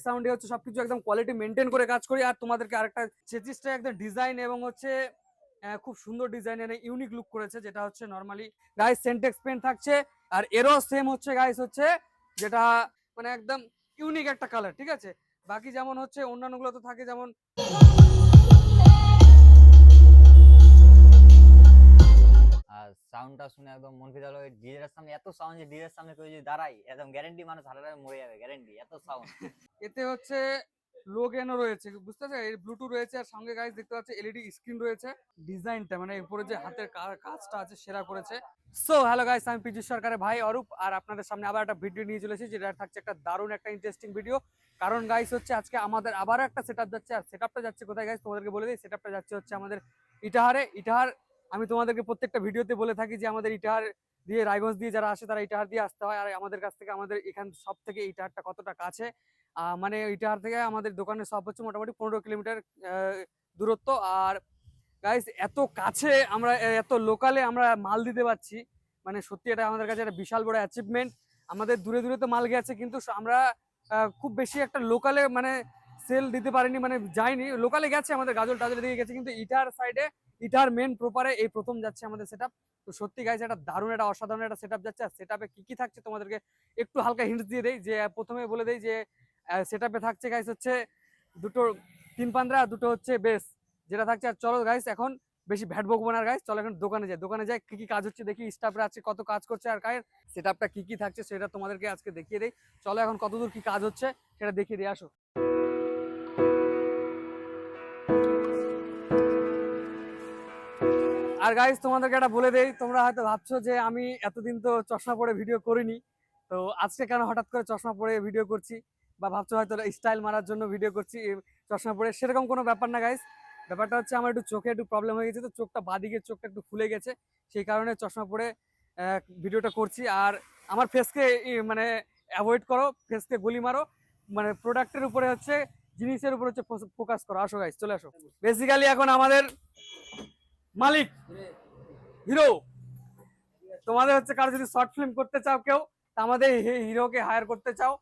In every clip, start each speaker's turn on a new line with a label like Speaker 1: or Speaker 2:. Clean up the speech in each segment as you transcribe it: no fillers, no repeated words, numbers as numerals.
Speaker 1: সাউন্ডে হচ্ছে সবকিছু একদম কোয়ালিটি মেনটেন করে কাজ করি। আর তোমাদেরকে আরেকটা চেচিসটা একদম ডিজাইন এবং হচ্ছে খুব সুন্দর ডিজাইনের ইউনিক লুক করেছে, যেটা হচ্ছে নরমালি গাইস সেন্টেক্স পেন্ট থাকছে। আর এরও সেম হচ্ছে গাইস হচ্ছে যেটা মানে একদম ইউনিক একটা কালার, ঠিক আছে। বাকি যেমন হচ্ছে অন্যান্যগুলো তো থাকে যেমন
Speaker 2: আর সাউন্ডটা শুনে একদম মন ভেজা হলো। ডিজের সামনে এত সাউন্ড, যে ডিজের সামনে কেউ যদি দাঁড়ায় একদম গ্যারান্টি মানুষ হারারে মরে যাবে, গ্যারান্টি এত সাউন্ড।
Speaker 1: এতে হচ্ছে লো গেনও রয়েছে, বুঝতে পারছো, এর ব্লুটুথ রয়েছে। আর সঙ্গে গাইস দেখতে পাচ্ছ এলইডি স্ক্রিন রয়েছে। ডিজাইনটা মানে উপরে যে হাতের কাজটা আছে সেরা করেছে। সো হ্যালো গাইস, আমি পিজু সরকারের ভাই অরূপ, আর আপনাদের সামনে আবার একটা ভিডিও নিয়ে চলেছি, যেটা থাকছে একটা দারুণ একটা ইন্টারেস্টিং ভিডিও। কারণ গাইস হচ্ছে আজকে আমাদের আবার একটা সেটআপ যাচ্ছে। আর সেটআপটা যাচ্ছে কোথায় গাইস, তোমাদেরকে বলে দিই। সেটআপটা যাচ্ছে হচ্ছে আমাদের ইটাহারে। ইটাহার আমি তোমাদেরকে প্রত্যেকটা ভিডিওতে বলে থাকি যে আমাদের ইটাহার দিয়ে, রায়গঞ্জ দিয়ে যারা আসে তারা ইটাহার দিয়ে আসতে হয়। আর আমাদের কাছ থেকে, আমাদের এখান সব থেকে ইটাহারটা কতটা কাছে, মানে ইটাহার থেকে আমাদের দোকানের সব হচ্ছে মোটামুটি 15 কিলোমিটার দূরত্ব। আর গাইস এত কাছে আমরা, এত লোকালে আমরা মাল দিতে পারছি, মানে সত্যি এটা আমাদের কাছে একটা বিশাল বড় অ্যাচিভমেন্ট। আমাদের দূরে দূরে তো মাল গেছে, কিন্তু আমরা খুব বেশি একটা লোকালে মানে সেল দিতে পারিনি, মানে যাইনি। লোকালে গেছে আমাদের গাজল টাজল দিকে গেছে, কিন্তু ইটাহার সাইডে, ইটাহার মেন প্রপারে এই প্রথম যাচ্ছে আমাদের সেটআপ। তো সত্যি গাইস এটা দারুণ, একটা অসাধারণ একটা সেটআপ যাচ্ছে। আর সেটআপে কি কি থাকছে তোমাদেরকে একটু হালকা হিন্টস দিয়ে দেই। যে প্রথমে বলে দেই যে সেটআপে থাকছে গাইস হচ্ছে দুটো 3 পান্দ্রা, দুটো হচ্ছে বেস যেটা থাকছে। আর চলো গাইস এখন বেশি ভ্যাট বকবো না গাইস, চলো এখন দোকানে যাই কি কি কাজ হচ্ছে দেখি, স্টাফরা আছে কত কাজ করছে, আর গাইস সেটআপটা কি কি থাকছে সেটা তোমাদেরকে আজকে দেখিয়ে দেই। চলো এখন কতদূর কি কাজ হচ্ছে সেটা দেখিয়ে দিয়ে আসো। আর গাইস তোমাদেরকে একটা বলে দেই, তোমরা হয়তো ভাবছো যে আমি এতদিন তো চশমা পরে ভিডিও করিনি, তো আজকে কেন হঠাৎ করে চশমা পরে ভিডিও করছি, বা ভাবছো হয়তো স্টাইল মারার জন্য ভিডিও করছি চশমা পরে। সেরকম কোনো ব্যাপার না গাইস। ব্যাপারটা হচ্ছে আমার একটু চোখে একটু প্রবলেম হয়ে গেছে, তো চোখটা বাঁদিকের চোখটা একটু ফুলে গেছে, সেই কারণে চশমা পরে ভিডিওটা করছি। আর আমার ফেসকে মানে অ্যাভয়েড করো, ফেসকে গুলি মারো, মানে প্রোডাক্টের উপরে হচ্ছে, জিনিসের উপরে হচ্ছে ফোকাস করো। আসো গাইস চলে আসো। বেসিক্যালি এখন আমাদের মালিক হিরো, তোমাদের হচ্ছে কারো যদি শর্ট ফিল্ম করতে চাও কেউ, তা আমাদের হিরোকে হায়ার করতে চাও,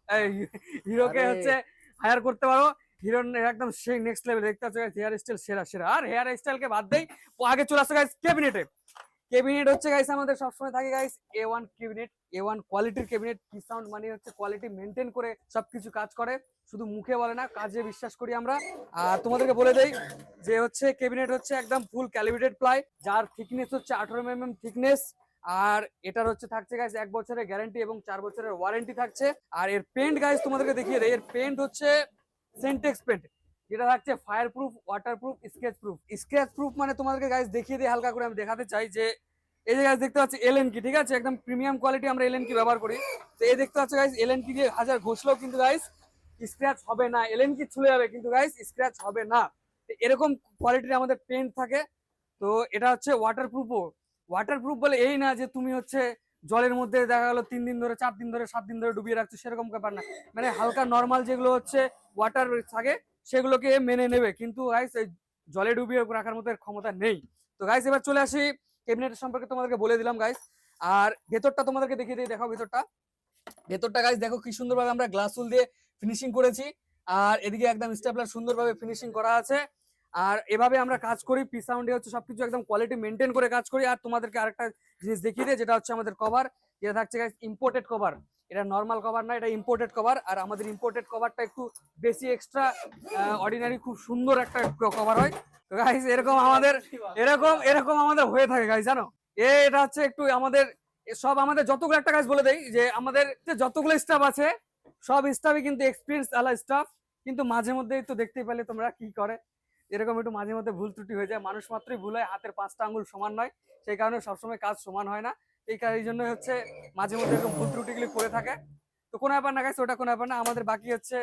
Speaker 1: হিরোকে হচ্ছে হায়ার করতে পারো। হিরো একদম সেই নেক্সট লেভেল, দেখতে পাচ্ছ হেয়ার স্টাইল সেরা সেরা। আর হেয়ার স্টাইলকে বাদ দেই, আগে চলে আসছে গাইস ক্যাবিনেটে। ক্যাবিনেট হচ্ছে গাইস আমাদের সবসময় থাকে গাইস A1 ক্যাবিনেট, A1 কোয়ালিটির ক্যাবিনেট। কি সাউন্ড মানে হচ্ছে কোয়ালিটি মেনটেন করে সবকিছু কাজ করে, শুধু মুখে বলে না, কাজে বিশ্বাস করি আমরা। আর তোমাদেরকে বলে দেই যে হচ্ছে ক্যাবিনেট হচ্ছে একদম ফুল ক্যালিব্রেটেড প্লাই, যার থিকনেস হচ্ছে 18 mm থিকনেস। আর এটার হচ্ছে থাকছে গাইস 1 বছরের গ্যারান্টি এবং 4 বছরের ওয়ারেন্টি থাকছে। আর এর পেন্ট গাইস তোমাদেরকে দেখিয়ে দেয়, এর পেন্ট হচ্ছে সেন্টেক্স পেন্ট, যেটা থাকছে fire proof, water proof, scratch proof. Scratch proof মানে তোমাদেরকে গাইস দেখিয়ে দিই হালকা করে, আমি দেখাতে চাই যে এই যে গাইস দেখতে পাচ্ছি এলএন কি, ঠিক আছে, একদম প্রিমিয়াম কোয়ালিটি আমরা এলএন কি ব্যবহার করি। তো এই দেখতে পাচ্ছ গাইস এলএন কি দিয়ে হাজার ঘষলেও কিন্তু গাইস স্ক্র্যাচ হবে না, এলএন কি ছুলে যাবে কিন্তু গাইস স্ক্র্যাচ হবে না। এরকম কোয়ালিটির আমাদের পেন্ট থাকে। তো এটা হচ্ছে ওয়াটারপ্রুফও। ওয়াটারপ্রুফ বলে এই না যে তুমি হচ্ছে জলের মধ্যে দেখা গেলো 3 দিন ধরে, 4 দিন ধরে, 7 দিন ধরে ডুবিয়ে রাখছো, সেরকম ব্যাপার না। মানে হালকা নর্মাল যেগুলো হচ্ছে ওয়াটার থাকে সেগুলোকে মেনে নেবে, কিন্তু গাইস এই জলে ডুবিয়ে রাখার মতো ক্ষমতা নেই। তো গাইস এবার চলে আসি ক্যাবিনেটের সম্পর্কে, তোমাদেরকে বলে দিলাম গাইস। আর ভেতরটা তোমাদেরকে দেখিয়ে দিই, দেখো ভেতরটা। ভেতরটা গাইস দেখো কি সুন্দরভাবে আমরা গ্লাস উল দিয়ে ফিনিশিং করেছি। আর এদিকে একদম স্টেপলার সুন্দরভাবে ফিনিশিং করা আছে। আর এভাবে আমরা কাজ করি, পি সাউন্ডে হচ্ছে সবকিছু একদম কোয়ালিটি মেনটেন করে কাজ করি। আর তোমাদেরকে আরেকটা জিনিস দেখিয়ে দিই, যেটা হচ্ছে আমাদের কভার, যেটা থাকছে গাইস ইম্পোর্টেড কভার। এটা নর্মাল কভার না, এটা ইম্পোর্টেড কভার। আর আমাদের ইম্পোর্টেড কভারটা একটু বেশি এক্সট্রা অর্ডিনারি, খুব সুন্দর একটা কভার হয়। তো গাইস এরকম আমাদের, এরকম এরকম আমাদের হয়ে থাকে গাইস, জানো। এটা হচ্ছে একটু আমাদের সব, আমাদের যতগুলো, একটা কাজ বলে দেই যে আমাদের যতগুলো স্টাফ আছে সব স্টাফই কিন্তু এক্সপিরিয়েন্স আলা স্টাফ, কিন্তু মাঝে মধ্যে তো দেখতেই পেলে তোমরা কি করে, এরকম একটু মাঝে মধ্যে ভুল ত্রুটি হয়ে যায়। মানুষ মাত্রই ভুল হয়, হাতের 5টা আঙ্গুল সমান নয়, সেই কারণে সবসময় কাজ সমান হয় না। এই জন্য হচ্ছে মাঝে মধ্যে এরকম ভুল ত্রুটিগুলি করে থাকে। তো কোনো ব্যাপার না গাইস, ওটা কোনো ব্যাপার না। আমাদের বাকি হচ্ছে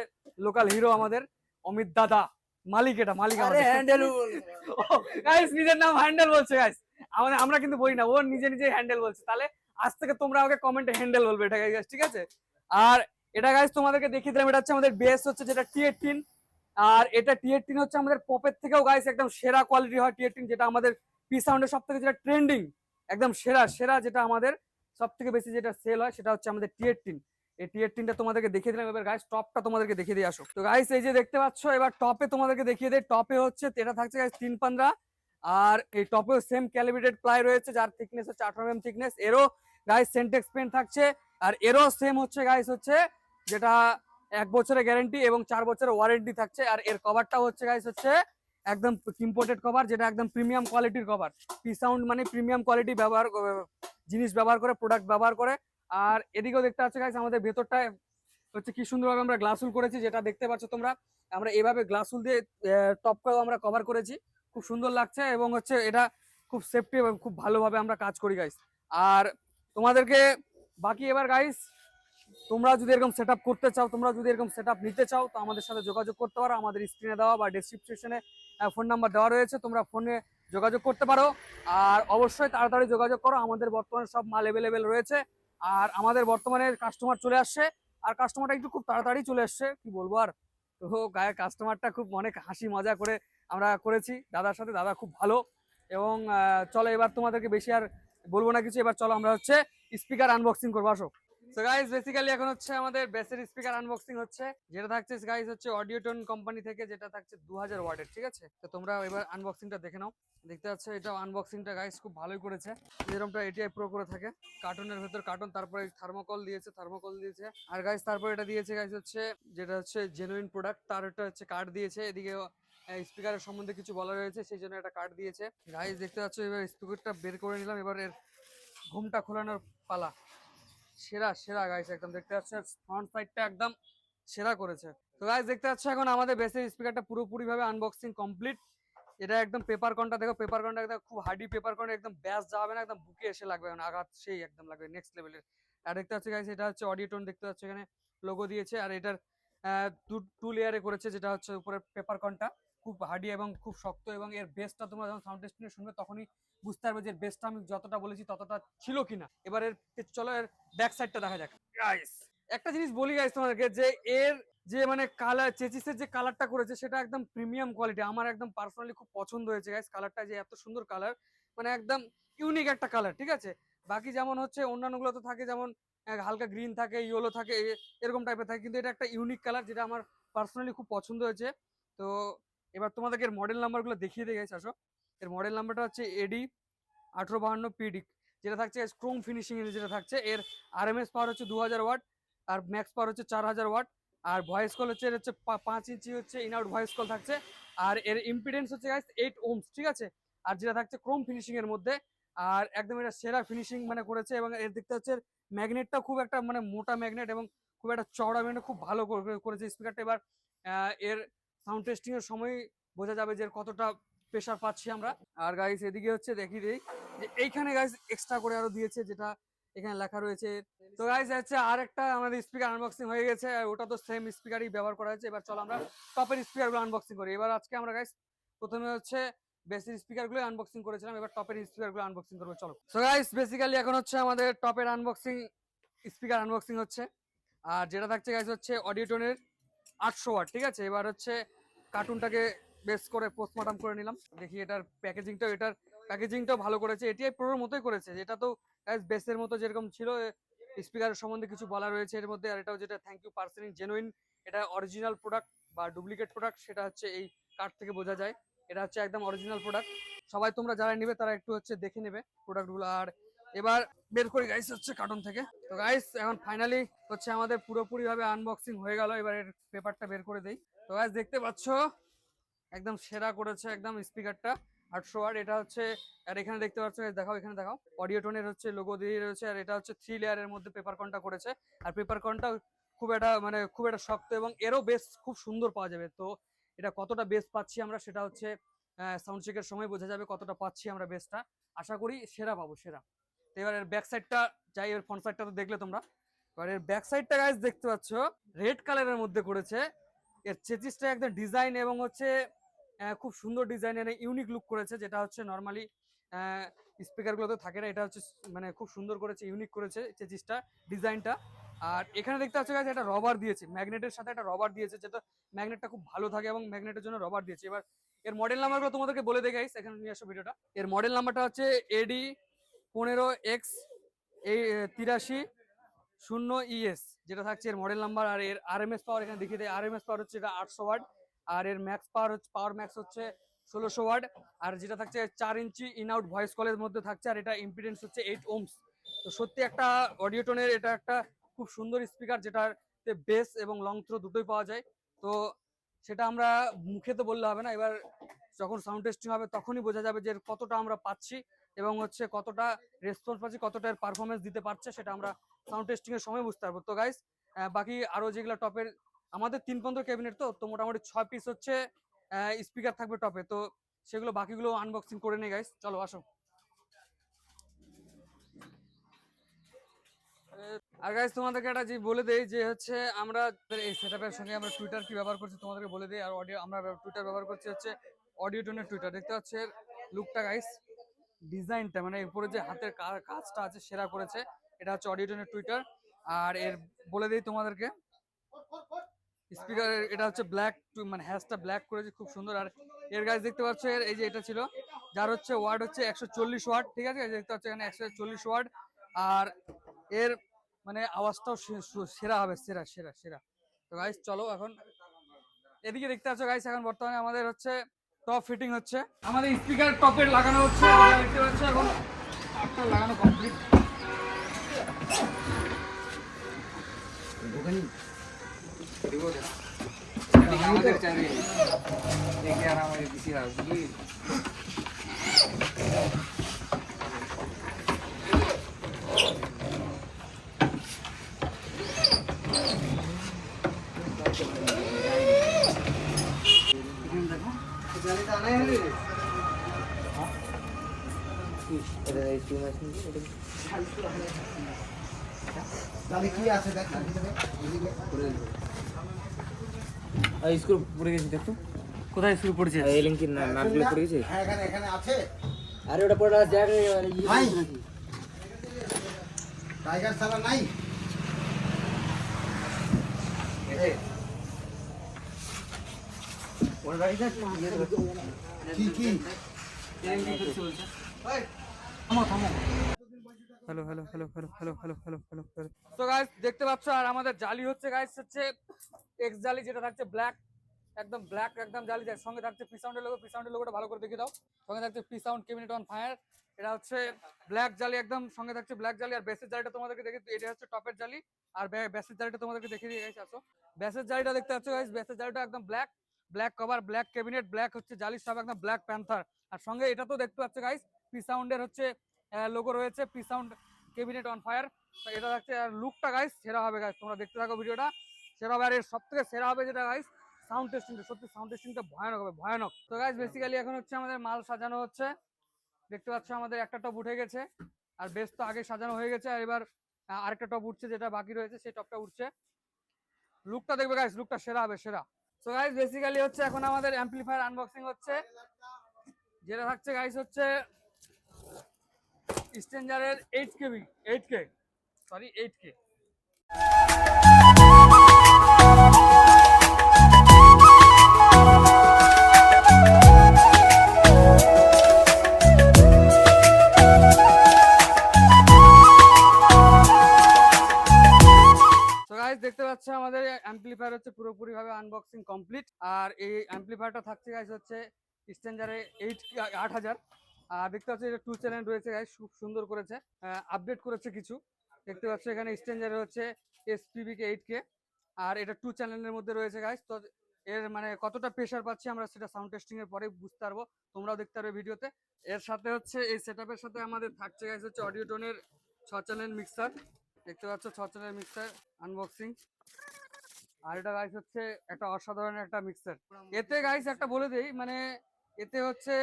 Speaker 1: লোকাল হিরো আমাদের অমিত দাদা, মালিক। এটা মালিক আমাদের হ্যান্ডেল, গাইস নিজের নাম হ্যান্ডেল বলছে গাইস, আমরা কিন্তু বলি না, ও নিজে নিজে হ্যান্ডেল বলছে। তাহলে আজ থেকে তোমরা ওকে কমেন্টে হ্যান্ডেল বলবে, এটা গাইস, ঠিক আছে। আর এটা গাইস তোমাদেরকে দেখিয়ে দিলাম, এটা হচ্ছে আমাদের বেস হচ্ছে যেটা T18। আর এটা T18 হচ্ছে আমাদের পপের থেকেও গাইস একদম সেরা কোয়ালিটি হয় T18, যেটা আমাদের পি সাউন্ডের সব থেকে যেটা ট্রেন্ডিং, একদম সেরা সেরা যেটা আমাদের সব থেকে বেশি যেটা সেল হয় সেটা হচ্ছে আমাদের টি18। এই টি18টা তোমাদেরকে দেখিয়ে দিলাম। এবার গাইস টপটা তোমাদেরকে দেখিয়ে দিয়ে আসো। তো গাইস এই যে দেখতে পাচ্ছ, এবার টপে তোমাদেরকে দেখিয়ে দেয়। টপে হচ্ছে এটা থাকছে গাইস 315, আর এই টপেও সেম ক্যালিব্রেটেড প্লাই রয়েছে, যার থিকনেস হচ্ছে 18 mm থিকনেস। এরও গাইস সেন্টেক্স পেন থাকছে, আর এরও সেম হচ্ছে গাইস হচ্ছে যেটা 1 বছরের গ্যারেন্টি এবং 4 বছরের ওয়ারেন্টি থাকছে। আর এর কভারটা হচ্ছে গাইস হচ্ছে একদম ইম্পোর্টেড কভার, যেটা একদম প্রিমিয়াম কোয়ালিটির কভার। পি সাউন্ড মানে প্রিমিয়াম কোয়ালিটি জিনিস ব্যবহার করে, প্রোডাক্ট ব্যবহার করে। আর এদিকেও দেখতে পাচ্ছ গাইস আমাদের ভেতরটায় হচ্ছে কি সুন্দরভাবে আমরা গ্লাসুল করেছি, যেটা দেখতে পাচ্ছ তোমরা। আমরা এভাবে গ্লাসুল দিয়ে টপটাও আমরা কভার করেছি, খুব সুন্দর লাগছে এবং হচ্ছে এটা খুব সেফটি এবং খুব ভালোভাবে আমরা কাজ করি গাইস। আর তোমাদেরকে বাকি এবার গাইস, তোমরা যদি এরকম সেটআপ করতে চাও, তোমরা যদি এরকম সেটআপ নিতে চাও, তো আমাদের সাথে যোগাযোগ করতে পারো। আমাদের স্ক্রিনে দেওয়া বা ডেসক্রিপশনে ফোন নাম্বার দেওয়া রয়েছে, তোমরা ফোনে যোগাযোগ করতে পারো। আর অবশ্যই তাড়াতাড়ি যোগাযোগ করো, আমাদের বর্তমানে সব মাল অ্যাভেলেবেল রয়েছে। আর আমাদের বর্তমানে কাস্টমার চলে আসছে, আর কাস্টমারটা একটু খুব তাড়াতাড়ি চলে আসছে, কি বলবো আর। তো গায়ে কাস্টমারটা খুব অনেক হাসি মজা করে আমরা করেছি দাদার সাথে, দাদা খুব ভালো। এবং চলো এবার তোমাদেরকে বেশি আর বলবো না কিছু, এবার চলো আমরা হচ্ছে স্পিকার আনবক্সিং করবো, আসো। সো গাইস বেসিক্যালি এখন হচ্ছে আমাদের বেসের স্পিকার আনবক্সিং হচ্ছে, যেটা থাকছে গাইস হচ্ছে অডিওটন কোম্পানি থেকে, যেটা থাকছে 2000 ওয়াটের, ঠিক আছে। তো তোমরা এবার আনবক্সিংটা দেখে নাও। দেখতে পাচ্ছ এটা আনবক্সিংটা গাইস খুব ভালোই করেছে, যেরকমটা এটিআই প্রো করে থাকে। কার্টুনের ভেতর কার্টুন, তারপরে থার্মোকল দিয়েছে। আর গাইস তারপর এটা দিয়েছে গাইস হচ্ছে যেটা হচ্ছে জেনুইন প্রোডাক্ট, তার একটা হচ্ছে কার্ড দিয়েছে। এদিকে স্পিকারের সম্বন্ধে কিছু বলা রয়েছে, সেই জন্য একটা কার্ড দিয়েছে। গাইস দেখতে পাচ্ছ এবার স্পিকারটা বের করে নিলাম, এবার এর ঘুমটা খোলানোর পালা। সেরা সেরা গাইস, একদম দেখতে পাচ্ছ ফ্রন্ট সাইডটা একদম সেরা করেছে। তো গাইস দেখতে পাচ্ছ এখন আমাদের বেসের স্পিকারটা পুরোপুরি ভাবে আনবক্সিং কমপ্লিট। এটা একদম পেপার কনটা দেখো, পেপার কনটা একদম খুব হার্ডি পেপার কন, একদম ব্যাস যাবে না, একদম বুকে এসে লাগবে, মানে আঘাত সেই একদম লাগবে নেক্সট লেভেলের। আর দেখতে পাচ্ছ গাইস এটা হচ্ছে অডিওটন, দেখতে পাচ্ছ এখানে লোগো দিয়েছে। আর এটার টু লেয়ারে করেছে, যেটা হচ্ছে উপরে পেপার কনটা খুব হার্ডি এবং খুব শক্ত। এবং এর বেসটা তোমরা যখন সাউন্ড টেস্টিং শুনবে তখনই বুঝতে পারবে যে বেসটা আমি যতটা বলেছি ততটা ছিল কিনা। এবার এর চলো এর ব্যাক সাইডটা দেখা যাক গাইস। একটা জিনিস বলি গাইস তোমাদেরকে, যে এর যে মানে কালার চেচিসের যে কালারটা করেছে সেটা একদম প্রিমিয়াম কোয়ালিটি। আমার একদম পার্সোনালি খুব পছন্দ হয়েছে গাইস কালারটা, যে এত সুন্দর কালার, মানে একদম ইউনিক একটা কালার, ঠিক আছে। বাকি যেমন হচ্ছে অন্যান্যগুলো তো থাকে, যেমন হালকা গ্রিন থাকে, ইয়েলো থাকে, এরকম টাইপের থাকে, কিন্তু এটা একটা ইউনিক কালার, যেটা আমার পার্সোনালি খুব পছন্দ হয়েছে। তো এবার তোমাদেরকে এর মডেল নাম্বারগুলো দেখিয়ে দিয়ে গেছে, আসো। এর মডেল নাম্বারটা হচ্ছে এডি 1852 পিডি, যেটা থাকছে ক্রোম ফিনিশিং এর, যেটা থাকছে এর আরএমএস পাওয়ার হচ্ছে 2000 ওয়াট, আর ম্যাক্স পাওয়ার হচ্ছে 4000 ওয়াট। আর ভয়েস কল হচ্ছে এর হচ্ছে 5 ইঞ্চি হচ্ছে ইন আউট ভয়েস কল থাকছে। আর এর ইম্পিডেন্স হচ্ছে গাইস 8 ওহমস, ঠিক আছে। আর যেটা থাকছে ক্রোম ফিনিশিং এর মধ্যে, আর একদম এটা সেরা ফিনিশিং মানে করেছে। এবং এর দেখতে হচ্ছে ম্যাগনেটটা খুব একটা মানে মোটা ম্যাগনেট এবং খুব একটা চওড়া ম্যাগনেট, খুব ভালো করেছে স্পিকারটা। এবার এর সাউন্ড টেস্টিং এর সময় বোঝা যাবে যে কতটা প্রেশার পাচ্ছি আমরা। আর গাইস এদিকে হচ্ছে দেখি দিই যে এইখানে গাইস এক্সট্রা করে আরো দিয়েছে, যেটা এখানে লেখা রয়েছে। তো গাইস হচ্ছে আরেকটা আমাদের স্পিকার আনবক্সিং হয়ে গেছে, আর ওটা তো সেম স্পিকারই ব্যবহার করা হয়েছে। এবার চলো আমরা টপের স্পিকারগুলো আনবক্সিং করি। এবার আজকে আমরা গাইস প্রথমে হচ্ছে বেসিক স্পিকারগুলো আনবক্সিং করেছিলাম, এবার টপের স্পিকারগুলো আনবক্সিং করবো, চলো। সো গাইস বেসিক্যালি এখন হচ্ছে আমাদের টপের আনবক্সিং স্পিকার আনবক্সিং হচ্ছে। আর যেটা থাকছে গাইস হচ্ছে অডিওটনের 800 ওয়াট, ঠিক আছে। এবার হচ্ছে কার্টুনটাকে বেস করে পোস্টমর্টম করে নিলাম। দেখি এটার প্যাকেজিংটাও ভালো করেছে, এটিআই প্রোর মতোই করেছে। এটা তো বেসের মতো যেরকম ছিল, স্পিকারের সম্বন্ধে কিছু বলা রয়েছে এর মধ্যে। আর এটাও যেটা থ্যাংক ইউ পার্সেনিং জেনুইন, এটা অরিজিনাল প্রোডাক্ট বা ডুপ্লিকেট প্রোডাক্ট সেটা হচ্ছে এই কার্ড থেকে বোঝা যায়। এটা হচ্ছে একদম অরিজিনাল প্রোডাক্ট। সবাই তোমরা যারা নেবে তারা একটু হচ্ছে দেখে নেবে প্রোডাক্টগুলো। আর এবার বের করি গাইস হচ্ছে কার্টুন থেকে। তো গাইস এখন ফাইনালি হচ্ছে আমাদের পুরোপুরি ভাবে আনবক্সিং হয়ে গেল। এবার এর পেপারটা বের করে দেই। তো গাইস দেখতে পাচ্ছ একদম সেরা করেছে একদম স্পিকারটা 800 ওয়াট। এটা হচ্ছে, আর এখানে দেখতে পাচ্ছ, দেখাও এখানে দেখাও, অডিওটনের হচ্ছে লোগো দিয়ে রয়েছে। আর এটা হচ্ছে 3 লেয়ারের মধ্যে পেপার কনটা করেছে। আর পেপার কনটা খুব একটা শক্ত, এবং এরও বেস খুব সুন্দর পাওয়া যাবে। তো এটা কতটা বেস পাচ্ছি আমরা সেটা হচ্ছে সাউন্ড চেকের সময় বোঝা যাবে কতটা পাচ্ছি আমরা বেসটা। আশা করি সেরা পাবো, সেরা। তো এবার এর ব্যাক সাইডটা যাই, এর ফ্রন্ট সাইডটা তো দেখলে তোমরা। এবার এর ব্যাক সাইডটা গাইস দেখতে পাচ্ছ রেড কালারের মধ্যে করেছে। এর চেচিসটা একদম ডিজাইন এবং হচ্ছে খুব সুন্দর ডিজাইনের ইউনিক লুক করেছে, যেটা হচ্ছে নর্মালি স্পিকারগুলোতে থাকে না। এটা হচ্ছে মানে খুব সুন্দর করেছে, ইউনিক করেছে চেচিসটা, ডিজাইনটা। আর এখানে দেখতে পাচ্ছ গাইস একটা রবার দিয়েছে, ম্যাগনেটের সাথে একটা রবার দিয়েছে, যেটা ম্যাগনেটটা খুব ভালো থাকে এবং ম্যাগনেটের জন্য রবার দিয়েছে। এবার এর মডেল নাম্বারগুলো তোমাদেরকে বলে দেই গাইস, এখানে নিয়ে আসো ভিডিওটা। এর মডেল নাম্বারটা হচ্ছে এডি 15X এই 83 0 ES যেটা থাকছে এর মডেল নাম্বার। আর এর আরএমএস পাওয়ার এখানে দেখিয়ে দেয়। আরএমএস পাওয়ার হচ্ছে এটা 800 ওয়াট, আর এর ম্যাক্স পাওয়ার হচ্ছে হচ্ছে 1600 ওয়াট। আর যেটা থাকছে 4 ইঞ্চি ইন আউট ভয়েস কলের মধ্যে থাকছে, আর এটা ইম্পিডেন্স হচ্ছে 8 ওহমস। তো সত্যি একটা অডিওটনের এটা একটা খুব সুন্দর স্পিকার, যেটাতে বেস এবং লং থ্রো দুটোই পাওয়া যায়। তো সেটা আমরা মুখে তো বললে হবে না, এবার যখন সাউন্ড টেস্টিং হবে তখনই বোঝা যাবে যে কতটা আমরা পাচ্ছি এবং হচ্ছে কতটা রেসপন্স পাচ্ছি, কতটা পারফরমেন্স দিতে পারছে, সেটা আমরা সাউন্ড টেস্টিং এর সময় বুঝতে পারবো। তো গাইস বাকি আরো যেগুলো টপের আমাদের 3 ক্যাবিনেট, তো মোটামুটি 6 পিস হচ্ছে স্পিকার থাকবে টপে। তো সেগুলো বাকিগুলো আনবক্সিং করে নিই গাইস, চলো আসো। আর গাইস তোমাদেরকে একটা যে বলে দেই যে হচ্ছে আমরা এই সেটআপের সঙ্গে আমরা টুইটার কি ব্যবহার করছি তোমাদেরকে বলে দেই। আর অডিও আমরা টুইটার ব্যবহার করছি হচ্ছে অডিওটনের টুইটার। দেখতে পাচ্ছ লুকটা গাইস, ডিজাইনটা মানে উপরে যে হাতের কাজটা আছে সেরা করেছে। এটা হচ্ছে অডিওটনের টুইটার। আর এর বলে দেই তোমাদেরকে স্পিকার, এটা হচ্ছে ব্ল্যাক, মানে হ্যাশটা ব্ল্যাক করেছে, খুব সুন্দর। আর এর গাইস দেখতে পাচ্ছ এর এই যে এটা ছিল, যার হচ্ছে ওয়াট হচ্ছে 140 ওয়াট, ঠিক আছে, দেখতে পাচ্ছ এখানে 140 ওয়াট। আর এর মানে আওয়াজটাও সেরা হবে, সেরা সেরা সেরা। তো গাইস চলো এখন এদিকে দেখতে পাচ্ছ গাইস, এখন বর্তমানে আমাদের হচ্ছে টপ ফিটিং হচ্ছে, আমাদের স্পিকার টপের লাগানো হচ্ছে। দেখতে পাচ্ছ এখন টপটা লাগানো কমপ্লিট। আমাদের চাইলে দেখে আর আমাদের বেশি আসবে।
Speaker 3: স্ক্রু পড়ে গেছে দেখো,
Speaker 1: কোথায় স্ক্রু পড়েছে?
Speaker 3: এই লিংকের নাটগুলো পড়ে গেছে।
Speaker 4: হ্যাঁ এখানে এখানে আছে
Speaker 3: আরে ওটা পড়ে আছে
Speaker 4: ভাই, টাইগার ছাড়া নাই।
Speaker 1: ওর গাড়িটা
Speaker 4: কি কি
Speaker 1: hello hello hello hello hello hello hello hello hello. তো গাইস দেখতে পাচ্ছ, আর আমাদের জালি হচ্ছে গাইস হচ্ছে এক্স জালি, যেটা থাকছে ব্ল্যাক, একদম ব্ল্যাক একদম জালি। যার সঙ্গে থাকছে পি সাউন্ডের লোগো, পি সাউন্ডের লোগোটা ভালো করে দেখিয়ে দাও। সঙ্গে থাকছে P sound cabinet on fire, এটা হচ্ছে ব্ল্যাক জালি একদম, সঙ্গে থাকছে ব্ল্যাক জালি। আর বেসের জালিটা তোমাদেরকে দেখে, এটা হচ্ছে টপের জালি। আর বেসের জালিটা তোমাদেরকে দেখিয়ে দিয়ে গাইস আসো। বেসের জালিটা দেখতে পাচ্ছ গাইস, বেসের জালিটা একদম black, black cover, black cabinet, black হচ্ছে জালি, সব একদম ব্ল্যাক প্যান্থার। আর সঙ্গে এটা তো দেখতে পাচ্ছ গাইস পি সাউন্ডের হচ্ছে লোগো রয়েছে, P sound cabinet on fire. এটা থাকছে। আর লুকটা গাইস সেরা হবে গাইস, তোমরা দেখতে থাকো ভিডিওটা, সেরা হবে। আর এর সব থেকে সেরা হবে যেটা গাইস সাউন্ড টেস্টিংটা, সত্যি সাউন্ড টেস্টিংটা ভয়ানক হবে, ভয়ানক। তো গাইস বেসিক্যালি এখন হচ্ছে আমাদের মাল সাজানো হচ্ছে। দেখতে পাচ্ছ আমাদের একটা টপ উঠে গেছে, আর বেস তো আগে সাজানো হয়ে গেছে। আর এবার আরেকটা টপ উঠছে, যেটা বাকি রয়েছে সেই টপটা উঠছে। লুকটা দেখবে গাইস, লুকটা সেরা হবে, সেরা। তো গাইস বেসিক্যালি হচ্ছে এখন আমাদের অ্যাম্পলিফায়ার আনবক্সিং হচ্ছে, যেটা থাকছে গাইস হচ্ছে স্ট্রেঞ্জারের 8K। দেখতে পাচ্ছ আমাদের অ্যাম্পলিফায়ার হচ্ছে পুরোপুরি ভাবে আনবক্সিং কমপ্লিট। আর এই অ্যাম্পলিফায়ারটা থাকছে গাইস হচ্ছে স্ট্রেঞ্জারে 8000। আর দেখতে পাচ্ছ এটা 2 চ্যানেল রয়েছে গাইস, খুব সুন্দর করেছে, আপডেট করেছে কিছু। দেখতে পাচ্ছ এখানে স্ট্রেঞ্জারে হচ্ছে SPBK 8K, আর এটা 2 চ্যানেলের মধ্যে রয়েছে গাইস। তো এর মানে কতটা প্রেসার পাচ্ছি আমরা সেটা সাউন্ড টেস্টিং এর পরে বুঝতে পারবো, তোমরাও দেখতে পারবে ভিডিওতে। এর সাথে হচ্ছে এই সেটআপের সাথে আমাদের থাকছে গাইস হচ্ছে অডিওটনের 6 চ্যানেল মিক্সার। দেখতে পাচ্ছ 6 চ্যানেল মিক্সার আনবক্সিং। আর এটা গাইস হচ্ছে একটা অসাধারণ একটা মিক্সার। এতে গাইস একটা বলে দেই, মানে এতে হচ্ছে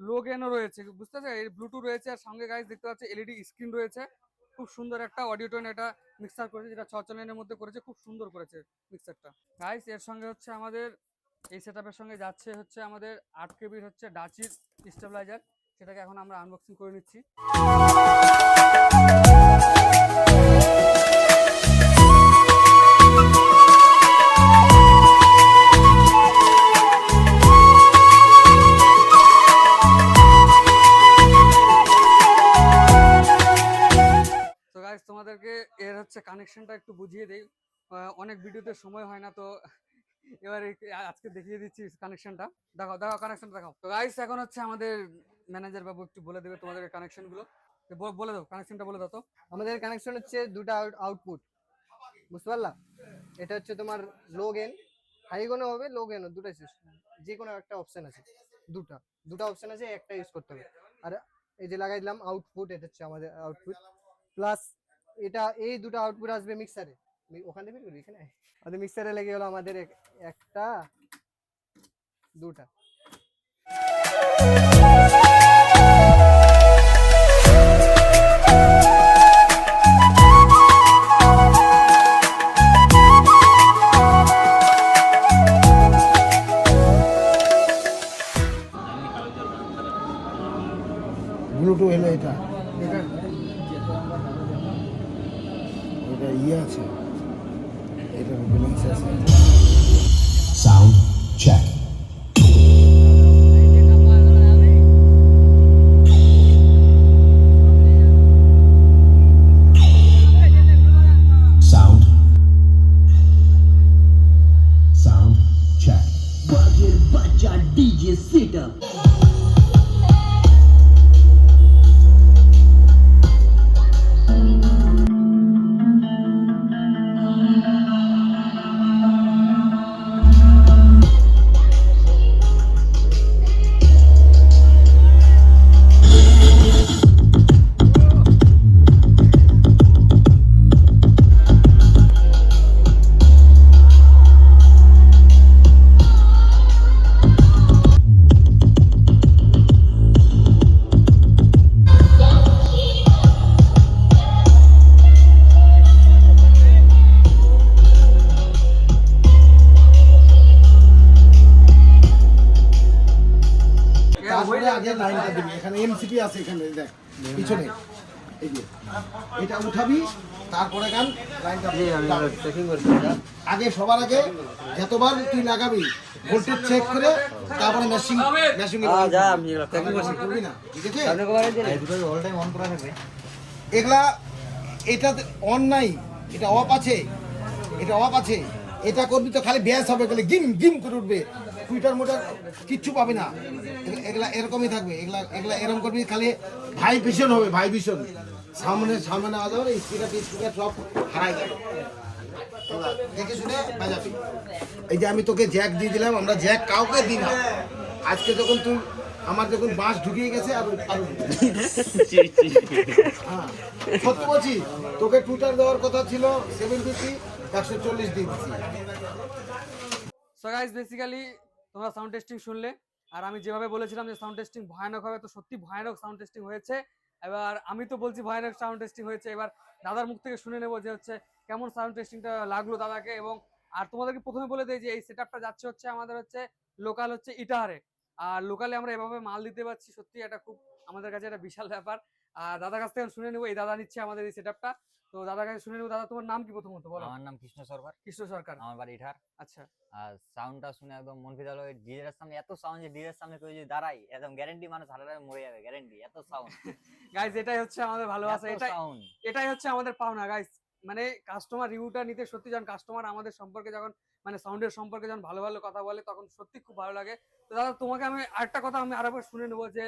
Speaker 1: লো গেনও রয়েছে, বুঝতে পারছো, এর ব্লুটুথ রয়েছে। আর সঙ্গে গাইস দেখতে পাচ্ছ LED স্ক্রিন রয়েছে। খুব সুন্দর একটা অডিওটন এটা মিক্সার করেছে, যেটা 6 চ্যানেলের মধ্যে করেছে, খুব সুন্দর করেছে মিক্সারটা গাইস। এর সঙ্গে হচ্ছে আমাদের এই সেটআপের সঙ্গে যাচ্ছে হচ্ছে আমাদের 8 কেবির হচ্ছে ডাচির স্টেবিলাইজার, সেটাকে এখন আমরা আনবক্সিং করে নিচ্ছি। এর হচ্ছে কানেকশনটা একটু বুঝিয়ে দেই। অনেক ভিডিওতে সময় হয় না, তো এবারে আজকে দেখিয়ে দিচ্ছি কানেকশনটা। দেখাও দেখাও কানেকশনটা দেখাও। তো গাইস এখন হচ্ছে আমাদের ম্যানেজার বাবু একটু বলে দেবে তোমাদের কানেকশন গুলো। তো বলে দাও কানেকশনটা বলে দাও তো।
Speaker 5: আমাদের কানেকশন হচ্ছে দুটো আউটপুট, বুঝতে পারলা? এটা হচ্ছে তোমার লো গেন, হাই গেনও হবে, লো গেনও, দুটো যে কোনো একটা অপশন আছে, দুটো অপশন আছে, একটা ইউজ করতে হবে। আর এই যে লাগাই দিলাম আউটপুট, এটা হচ্ছে আমাদের আউটপুট। প্লাস এটা এই দুটো আউটপুট আসবে মিক্সারে, ওখান থেকে বের করি এখানে আমাদের মিক্সারে লেগে গেল আমাদের একটা দুটা।
Speaker 4: ব্লুটুথ হলো এটা ওটা ইয়ে আছে, এটা ব্যালেন্স আছে।
Speaker 6: Sound check. Sound. Sound check.
Speaker 7: Bagir Bacha DJ setup.
Speaker 4: তারপরে আগে লাইনটা দিবি, এখানে এমসিপি আছে, এখানে দেখ পিছনে এই যে এটা উঠাবি, তারপরে গান লাইনটা
Speaker 3: চেকিং করছি
Speaker 4: আগে সবার আগে যতবার তুই লাগাবি ভোল্টেজ চেক করে তারপরে মেশিং
Speaker 3: যা আমি চেকিং করছি
Speaker 4: করবি না, ঠিক আছে?
Speaker 3: আপনি কবার দিলেন? দুটো অল টাইম অন করা থাকবে।
Speaker 4: এগুলা এটা অন নাই, এটা অফ আছে, এটা অফ আছে। এটা করবি তো খালি ব্যাস হবে, খালি গিম গিম করে উঠবে, টুইটার মোটার কিচ্ছু পাবি না। এগুলা এরকমই থাকবে, এগুলা এগুলা এরকম করবি, খালি ভাইব্রেশন হবে, ভাইব্রেশন। সামনে সামনে আওয়াজ হবে, স্পিকার সব হারাই যাবে। দেখে শুনে বাজাবি। এই যে আমি তোকে জ্যাক দিয়ে দিলাম, আমরা জ্যাক কাউকে দিই না। আজকে যখন তুই আমার যখন বাস ঢুকিয়ে গেছে আর হ্যাঁ সত্যি বলছি, তোকে টুইটার দেওয়ার কথা ছিল 750, 140 দিচ্ছি।
Speaker 1: সো গাইস বেসিক্যালি তোমরা সাউন্ড টেস্টিং শুনলে, আর আমি যেভাবে বলেছিলাম যে সাউন্ড টেস্টিং ভয়ানক হবে, তো সত্যি ভয়ানক সাউন্ড টেস্টিং হয়েছে। এবার আমি তো বলছি ভয়ানক সাউন্ড টেস্টিং হয়েছে, এবার দাদার মুখ থেকে শুনে নেবো যে হচ্ছে কেমন সাউন্ড টেস্টিংটা লাগলো দাদাকে। এবং আর তোমাদেরকে প্রথমে বলে দেই যে এই সেটআপটা যাচ্ছে হচ্ছে আমাদের হচ্ছে লোকাল হচ্ছে ইটাহারে, আর লোকালে আমরা এভাবে মাল দিতে পারছি, সত্যি এটা খুব আমাদের কাছে একটা বিশাল ব্যাপার। আর দাদার কাছ থেকে শুনে নেবো, এই দাদা নিচ্ছে আমাদের এই সেটআপটা। তো দাদার কাছে শুনে নেবো। দাদা তোমার নাম কি প্রথমত বলো?
Speaker 2: আমার নাম কৃষ্ণ সরকার,
Speaker 1: কৃষ্ণ সরকার।
Speaker 2: আমার বাড়ি ইটাহার।
Speaker 1: আচ্ছা,
Speaker 2: আর সাউন্ডটা শুনে একদম মন ফিরে গেল। ডিজের সামনে এত সাউন্ড যে ডিজের সামনে কেউ যদি দাঁড়াই একদম গ্যারান্টি মানুষ হারারে মরে যাবে, গ্যারান্টি। এত সাউন্ড
Speaker 1: গাইজ এটাই হচ্ছে আমাদের ভালোবাসা, এটাই
Speaker 2: সাউন্ড।
Speaker 1: এটাই হচ্ছে আমাদের পাওনা গাইজ। মানে কাস্টমার রিভিউটা নিতে সত্যি, যখন কাস্টমার আমাদের সম্পর্কে যখন মানে সাউন্ডের সম্পর্কে যখন ভালো ভালো কথা বলে তখন সত্যি খুব ভালো লাগে। তো দাদা তোমাকে আমি আরেকটা কথা আমি আরেকবার শুনে নেবো যে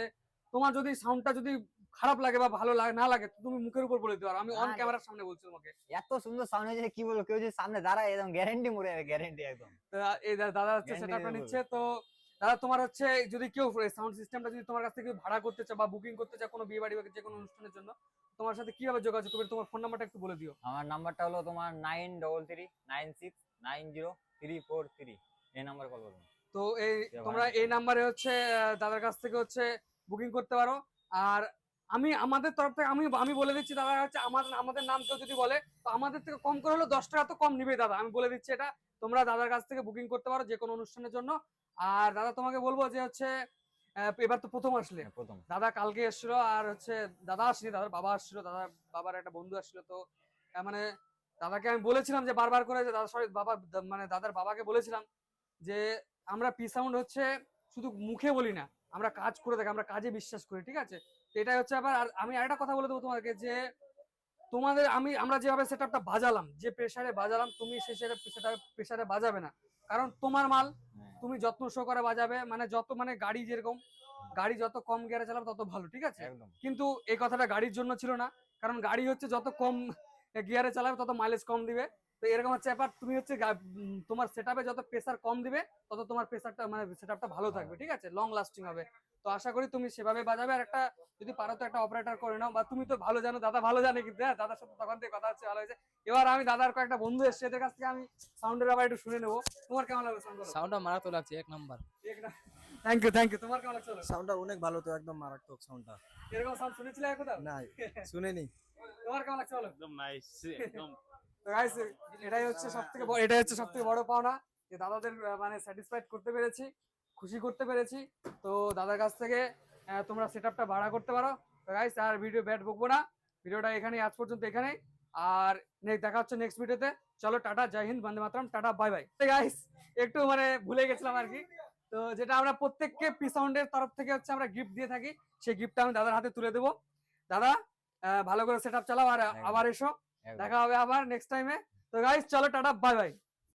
Speaker 1: তোমার যদি সাউন্ডটা যদি খারাপ লাগে বা ভালো লাগে না লাগে, তো তুমি মুখের উপর বলে দিতে পারো, আমি অন ক্যামেরার সামনে বলছি তোমাকে।
Speaker 2: এত সুন্দর সাউন্ড হয়েছে কি বলবো, কেউ যদি সামনে দাঁড়ায় একদম গ্যারান্টি মরে যাবে, গ্যারান্টি একদম।
Speaker 1: তো এই দাদা হচ্ছে
Speaker 2: Guarantee
Speaker 1: সেটআপটা
Speaker 2: দেবো।
Speaker 1: নিচ্ছে। তো দাদা তোমার হচ্ছে যদি কেউ সাউন্ড সিস্টেমটা যদি তোমার কাছ থেকে ভাড়া করতে চায় বা বুকিং করতে চায় কোনো বিয়ে বাড়ি বা যে কোনো অনুষ্ঠানের জন্য, তোমার সাথে কিভাবে যোগাযোগ করবে? তোমার ফোন নাম্বারটা একটু বলে দিও।
Speaker 2: আমার নাম্বারটা হলো তোমার 9339690343, এই নাম্বার কল করুন।
Speaker 1: তো এই তোমরা এই নাম্বারে হচ্ছে দাদার কাছ থেকে হচ্ছে বুকিং করতে পারো। আর আমি আমাদের তরফ থেকে আমি বলে দিচ্ছি দাদা হচ্ছে আমাদের নাম কেউ যদি বলে, তো আমাদের থেকে কম করে হলো 10 টাকা তো কম নিবে দাদা, আমি বলে দিচ্ছি এটা। তোমরা দাদার কাছ থেকে বুকিং করতে পারো যে কোনো অনুষ্ঠানের জন্য। আর দাদা তোমাকে বলবো যে হচ্ছে এবার তো প্রথম আসলে,
Speaker 2: প্রথম
Speaker 1: দাদা কালকে এসেছিল, আর হচ্ছে দাদা আসেনি, দাদার বাবা আসছিল, দাদার বাবার একটা বন্ধু আসছিল। তো মানে দাদাকে আমি বলেছিলাম যে বারবার করে যে দাদা সরি বাবা মানে দাদার বাবাকে বলেছিলাম যে আমরা পি সাউন্ড হচ্ছে শুধু মুখে বলি না, আমরা কাজ করে থাকি, আমরা কাজে বিশ্বাস করি, ঠিক আছে? তো এটাই হচ্ছে আবার। আর আমি আরেকটা কথা বলে দেবো তোমাকে যে তোমাদের আমরা যেভাবে সেটআপটা বাজালাম, যে প্রেসারে বাজালাম, তুমি সেই সেটা প্রেসারে বাজাবে না, কারণ তোমার মাল
Speaker 2: হ্যাঁ,
Speaker 1: তুমি যত্ন সহকারে বাজাবে, মানে যত মানে গাড়ি যেরকম, গাড়ি যত কম গিয়ারে চালাবে তত ভালো, ঠিক আছে?
Speaker 2: একদম
Speaker 1: কিন্তু এই কথাটা গাড়ির জন্য ছিল না, কারণ গাড়ি হচ্ছে যত কম গিয়ারে চালাবে তত মাইলেজ কম দিবে। তো এরকম হচ্ছে ব্যাপার, তুমি হচ্ছে তোমার সেটআপে যত প্রেসার কম দিবে তত তোমার প্রেসারটা মানে সেটআপটা ভালো থাকবে, ঠিক আছে, লং লাস্টিং হবে। তো আশা করি তুমি সেভাবে বাজাবে। আর একটা যদি পারো তো একটা অপারেটর করে নাও, বা তুমি তো ভালো জানো, দাদা ভালো জানে, কিন্তু হ্যাঁ দাদার সাথে তখন থেকে কথা হচ্ছে, ভালো হয়েছে। এবার আমি দাদার কয়েকটা বন্ধু এসছে, এদের কাছ থেকে আমি সাউন্ডের আবার একটু শুনে নেবো। তোমার কেমন লাগবে সাউন্ড?
Speaker 8: সাউন্ডটা মারাত্মক লাগছে, এক নাম্বার।
Speaker 1: Thank you. তোমার কেমন লাগছে?
Speaker 8: সাউন্ডটা অনেক ভালো, তো একদম মারাত্মক সাউন্ডটা।
Speaker 1: এরকম সাউন্ড শুনেছিলে কোথাও?
Speaker 8: না, শুনেনি।
Speaker 1: তোমার কেমন লাগছে বলো?
Speaker 9: একদম নাইস, একদম
Speaker 1: তো গাইস, এটাই হচ্ছে সবথেকে বড় পাওনা, যে দাদাদের মানে স্যাটিসফাইড করতে পেরেছি, খুশি করতে পেরেছি। তো দাদার কাছ থেকে তোমরা সেটআপটা ভাড়া করতে পারো। তো গাইস, আর ভিডিও ব্যাড বকবো না, ভিডিওটা এখানেই, আজ পর্যন্ত এখানেই। আর দেখা হচ্ছে নেক্সট ভিডিওতে। চলো টাটা, জয় হিন্দ, বন্দে মাতরম, টাটা, বাই বাই। গাইস, একটু মানে ভুলে গেছিলাম আর কি। তো যেটা আমরা প্রত্যেককে পি সাউন্ডের তরফ থেকে হচ্ছে আমরা গিফট দিয়ে থাকি, সেই গিফটটা আমি দাদার হাতে তুলে দেবো। দাদা ভালো করে সেটআপ চালাও, আর আবার এসো,
Speaker 2: একদম।
Speaker 1: দেখা হবে আবার নেক্সট টাইমে। তো গাইস চলো টাটা, বাই বাই।